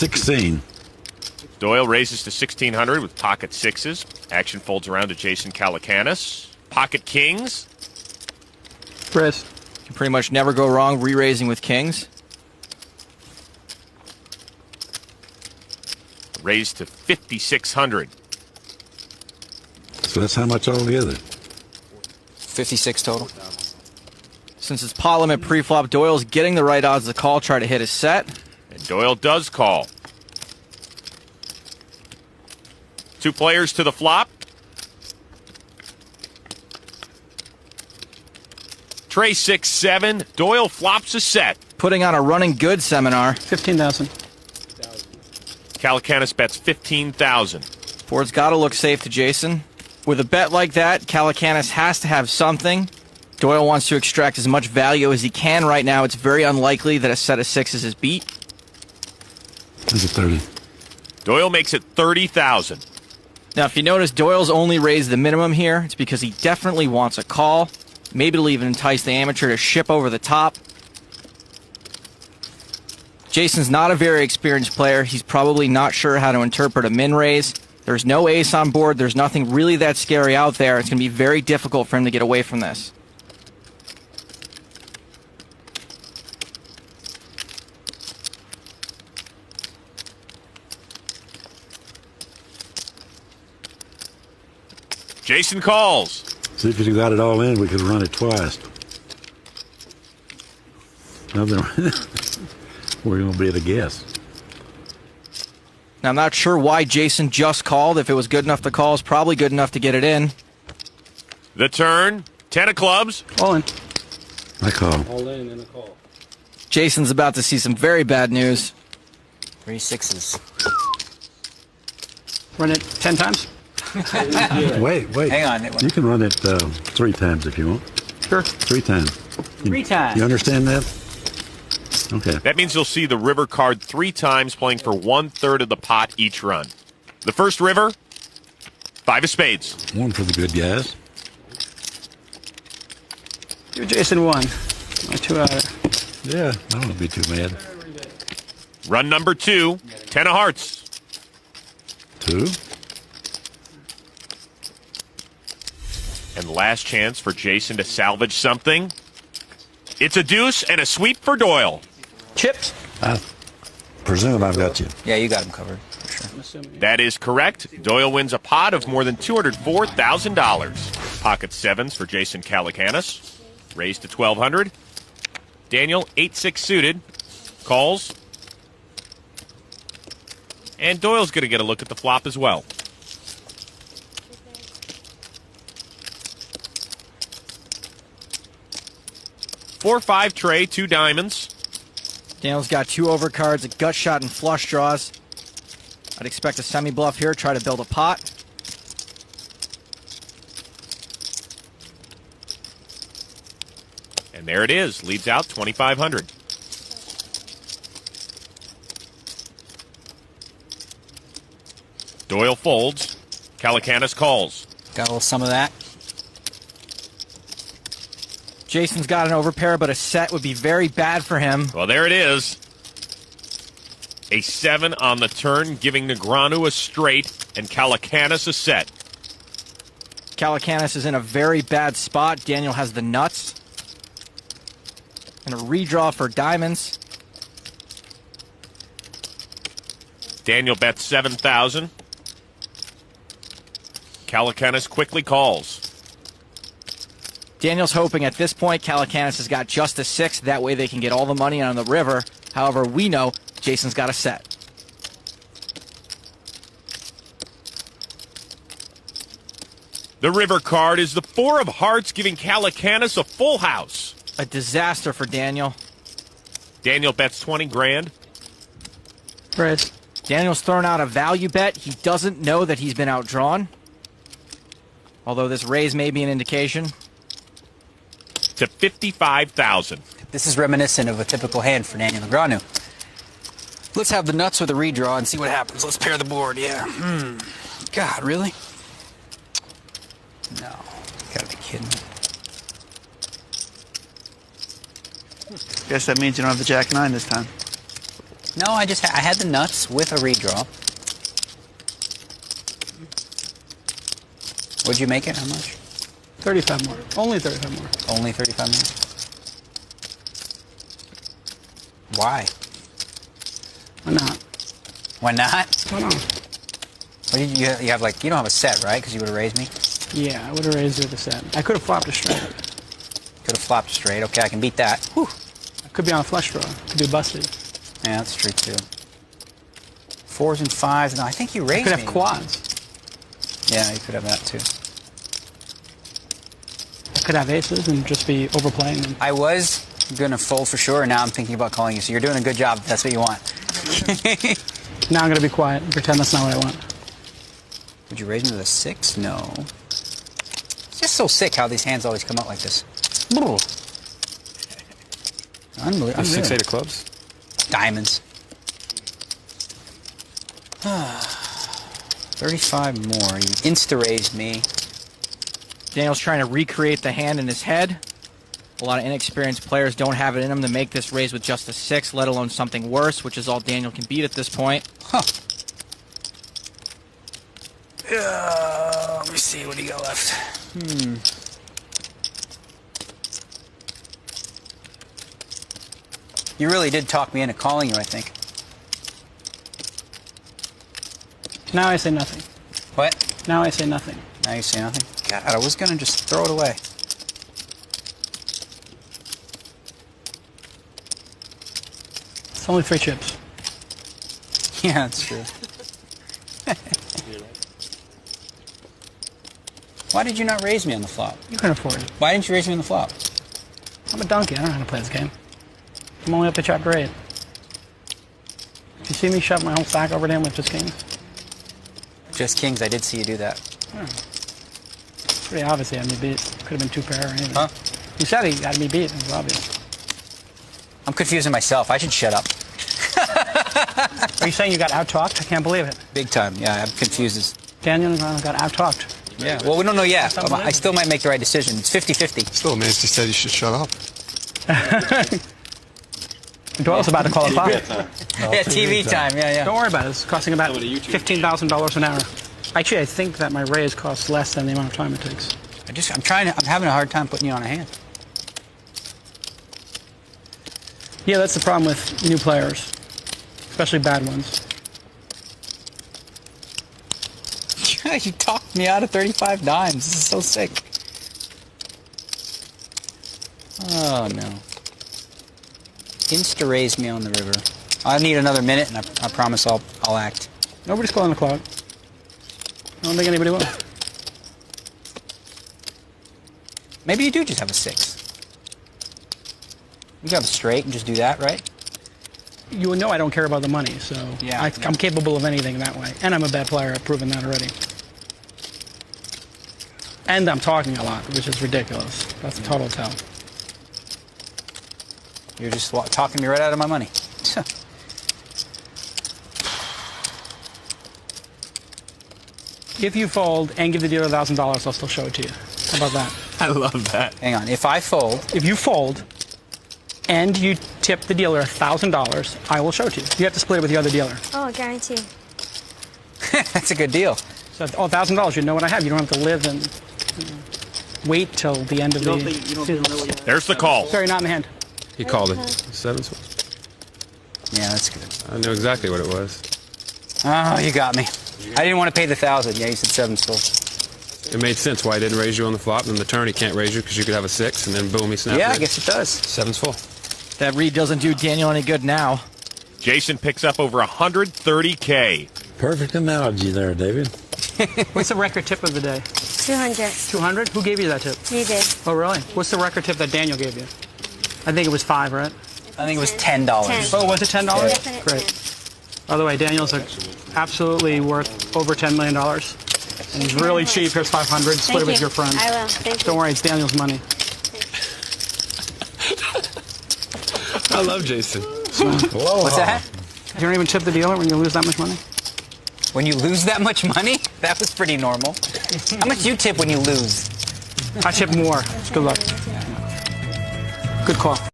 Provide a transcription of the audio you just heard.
16. Doyle raises to 1,600 with pocket sixes. Action folds around to Jason Calacanis. Pocket kings. Raise. You can pretty much never go wrong re-raising with kings. Raised to 5,600. So that's how much altogether? 56 total. Since it's pot limit pre-flop, Doyle's getting the right odds to call, try to hit his set. And Doyle does call. 2 players to the flop. Tray 6-7. Doyle flops a set. Putting on a running good seminar. 15,000. Calacanis bets 15,000. Board's got to look safe to Jason. With a bet like that, Calacanis has to have something. Doyle wants to extract as much value as he can right now. It's very unlikely that a set of sixes is beat. That's a 30. Doyle makes it 30,000. Now, if you notice, Doyle's only raised the minimum here. It's because he definitely wants a call. Maybe it'll even entice the amateur to ship over the top. Jason's not a very experienced player. He's probably not sure how to interpret a min raise. There's no ace on board. There's nothing really that scary out there. It's going to be very difficult for him to get away from this. Jason calls. See if you got it all in, we could run it twice. Nothing. We're going to be at a guess. Now, I'm not sure why Jason just called. If it was good enough to call, it's probably good enough to get it in. The turn. 10 of clubs. All in. I call. All in and a call. Jason's about to see some very bad news. 3 sixes. Run it 10 times. Wait. Hang on. You can run it 3 times if you want. Sure. 3 times. 3 times. You understand that? Okay. That means you'll see the river card 3 times, playing for 1/3 of the pot each run. The first river, 5 of spades. 1 for the good guys. Give Jason 1. 2 out of it. Yeah, I don't want to be too mad. Run number 2, 10 of hearts. 2. And last chance for Jason to salvage something. It's a deuce and a sweep for Doyle. Chips. I presume I've got you. Yeah, you got him covered. For sure. That is correct. Doyle wins a pot of more than $204,000. Pocket sevens for Jason Calacanis. Raised to 1,200. Daniel, 8-6 suited. Calls. And Doyle's going to get a look at the flop as well. Four-five tray, 2 diamonds. Daniel's got 2 overcards, a gut shot, and flush draws. I'd expect a semi-bluff here, try to build a pot. And there it is. Leads out 2,500. Doyle folds. Calacanis calls. Got a little some of that. Jason's got an overpair, but a set would be very bad for him. Well, there it is. A 7 on the turn, giving Negreanu a straight and Calacanis a set. Calacanis is in a very bad spot. Daniel has the nuts. And a redraw for diamonds. Daniel bets 7,000. Calacanis quickly calls. Daniel's hoping at this point Calacanis has got just a 6. That way they can get all the money on the river. However, we know Jason's got a set. The river card is the 4 of hearts, giving Calacanis a full house. A disaster for Daniel. Daniel bets 20 grand. Raise. Daniel's thrown out a value bet. He doesn't know that he's been outdrawn. Although this raise may be an indication. To 55,000. This is reminiscent of a typical hand for Daniel Negreanu. Let's have the nuts with a redraw and see what happens. Let's pair the board, yeah. God, really? No. You gotta be kidding me. Guess that means you don't have the Jack 9 this time. No, I had the nuts with a redraw. What'd you make it? How much? 35 more. Only 35 more. Only 35 more. Why? Why not? Why not? Why not? What did you have like, you don't have a set, right? Because you would have raised me? Yeah, I would have raised it with a set. I could have flopped a straight. Could have flopped straight. Okay, I can beat that. Whew. I could be on a flush draw. Could be busted. Yeah, that's true too. 4s and 5s. No, I think you raised Could me. have quads. Yeah, you could have that too. I could have aces and just be overplaying them. I was going to fold for sure, and now I'm thinking about calling you. So you're doing a good job if that's what you want. Now I'm going to be quiet and pretend that's not what I want. Would you raise me with a 6? No. It's just so sick how these hands always come out like this. Unbelievable. 6, 8 of clubs. Diamonds. 35 more. You insta-raised me. Daniel's trying to recreate the hand in his head. A lot of inexperienced players don't have it in them to make this raise with just a 6, let alone something worse, which is all Daniel can beat at this point. Huh. Let me see. What do you got left? You really did talk me into calling you, I think. Now I say nothing. What? Now I say nothing. Now you say nothing? God, I was going to just throw it away. It's only 3 chips. Yeah, that's true. Why did you not raise me on the flop? You can afford it. Why didn't you raise me on the flop? I'm a donkey. I don't know how to play this game. I'm only up to chapter 8. You see me shove my whole stack over to him with just kings? Just kings, I did see you do that. It's pretty obvious he had me beat. Could have been 2 pair or anything. Huh? You said he had me beat. It was obvious. I'm confusing myself. I should shut up. Are you saying you got out-talked? I can't believe it. Big time. Yeah, I'm confused. Daniel got out-talked. Yeah, well, we don't know yet. That's I still might make the right decision. It's 50-50. Still, Nancy said you should shut up. Doyle's about to call it 5. Yeah, TV time. Yeah, yeah. Don't worry about it. It's costing about $15,000 an hour. Actually, I think that my raise costs less than the amount of time it takes. I'm having a hard time putting you on a hand. Yeah, that's the problem with new players, especially bad ones. You talked me out of 35 dimes. This is so sick. Oh, no. Insta-raised me on the river. I need another minute, and I promise I'll act. Nobody's calling the clock. I don't think anybody will. Maybe you do just have a 6. You can have a straight and just do that, right? You know I don't care about the money, so Yeah. I'm capable of anything that way. And I'm a bad player. I've proven that already. And I'm talking a lot, which is ridiculous. That's a total tell. You're just talking me right out of my money. If you fold and give the dealer $1,000, I'll still show it to you. How about that? I love that. Hang on. If I fold, If you fold and you tip the dealer $1,000, I will show it to you. You have to split it with the other dealer. Oh, I guarantee. that's a good deal. So $1,000, you know what I have. You don't have to live and wait till the end of the season. There's the call. Sorry, not in the hand. He called it. 7s. Yeah, that's good. I knew exactly what it was. Oh, you got me. I didn't want to pay the 1,000. Yeah, you said 7's full. It made sense why he didn't raise you on the flop, and the turn he can't raise you because you could have a 6, and then boom, he snapped. Yeah, it. I guess it does. 7's full. That read doesn't do Daniel any good now. Jason picks up over 130K. Perfect analogy there, David. What's the record tip of the day? 200. 200? Who gave you that tip? You did. Oh, really? What's the record tip that Daniel gave you? I think it was 5, right? I think it was $10. Oh, was it $10? Definite Great. By the way, Daniel's absolutely worth over $10 million. And he's really cheap. Here's 500. Split it with your friends. I will. Thank you. Don't worry, it's Daniel's money. I love Jason. What's that? You don't even tip the dealer when you lose that much money? When you lose that much money? That was pretty normal. How much do you tip when you lose? I tip more. Good luck. Good call.